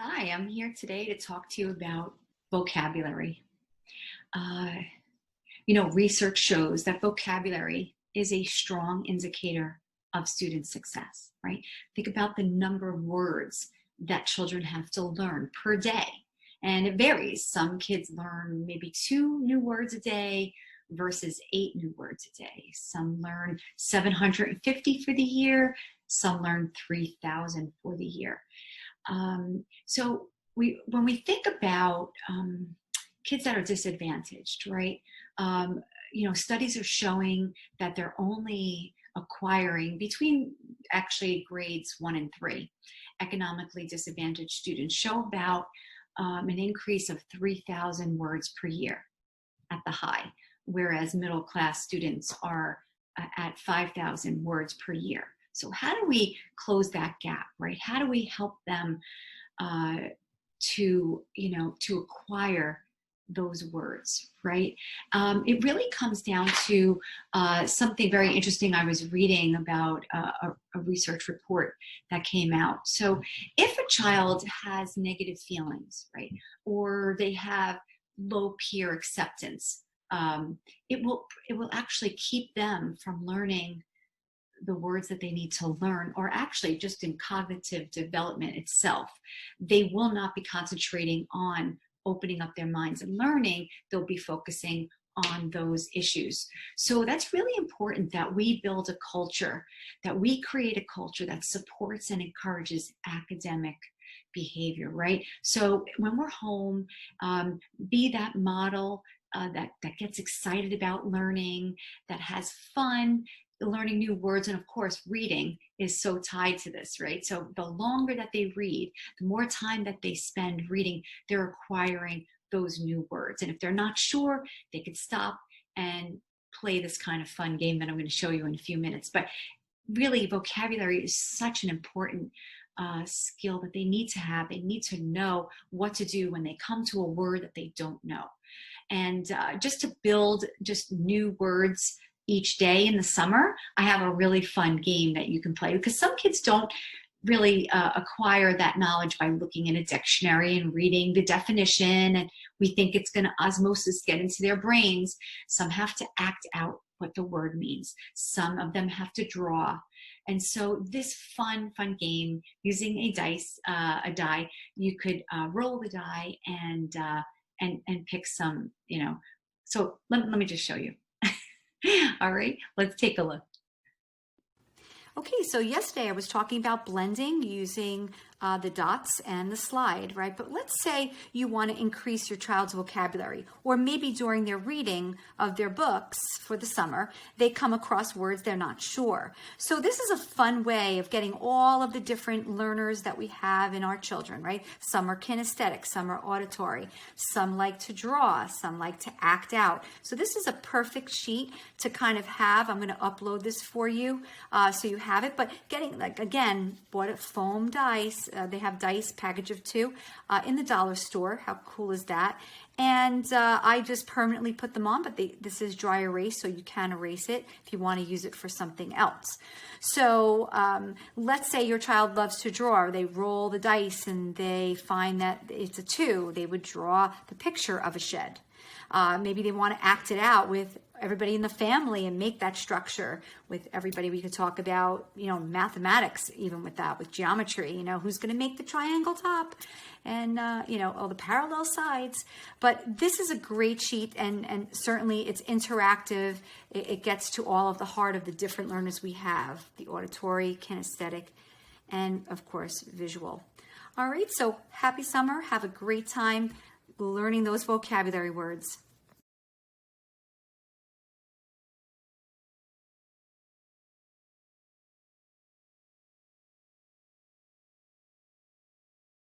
Hi, I'm here today to talk to you about vocabulary. Uh, Research shows that vocabulary is a strong indicator of student success, right? Think about the number of words that children have to learn per day. And it varies. Some kids learn maybe 2 new words a day versus 8 new words a day. Some learn 750 for the year. Some learn 3,000 for the year. When we think about kids that are disadvantaged, right? Studies are showing that they're only acquiring between actually grades 1 and 3. Economically disadvantaged students show about an increase of 3,000 words per year at the high, whereas middle class students are at 5,000 words per year. So how do we close that gap, right? How do we help them to acquire those words, right? It really comes down to something very interesting I was reading about a research report that came out. So if a child has negative feelings, right, or they have low peer acceptance, it will actually keep them from learning the words that they need to learn, or actually just in cognitive development itself. They will not be concentrating on opening up their minds and learning. They'll be focusing on those issues. So that's really important that we build a culture, that we create a culture that supports and encourages academic behavior, right? So when we're home, be that model that gets excited about learning, that has fun, learning new words. And of course, reading is so tied to this, right? So the longer that they read, the more time that they spend reading, they're acquiring those new words. And if they're not sure, they could stop and play this kind of fun game that I'm going to show you in a few minutes. But really, vocabulary is such an important skill that they need to have. They need to know what to do when they come to a word that they don't know. And just to build just new words each day in the summer, I have a really fun game that you can play, because some kids don't really acquire that knowledge by looking in a dictionary and reading the definition, and we think it's going to osmosis get into their brains. Some have to act out what the word means. Some of them have to draw. And so this fun game using a die, you could roll the die and pick some, So let me just show you. All right, let's take a look. Okay, so yesterday I was talking about blending using the dots and the slide, right? But let's say you want to increase your child's vocabulary, or maybe during their reading of their books for the summer, they come across words they're not sure. So this is a fun way of getting all of the different learners that we have in our children, right? Some are kinesthetic, some are auditory, some like to draw, some like to act out. So this is a perfect sheet to kind of have. I'm going to upload this for you so you have it. But getting, like, again, bought a foam dice. They have dice, package of 2 in the dollar store. How cool is that? And I just permanently put them on, but this is dry erase, so you can erase it if you want to use it for something else. So let's say your child loves to draw. They roll the dice and they find that it's a 2. They would draw the picture of a shed. Maybe they want to act it out with everybody in the family and make that structure with everybody. We could talk about, mathematics, even with that, with geometry, who's going to make the triangle top and, all the parallel sides. But this is a great sheet, and certainly it's interactive. It gets to all of the heart of the different learners we have, the auditory, kinesthetic, and of course, visual. All right, so happy summer. Have a great time learning those vocabulary words.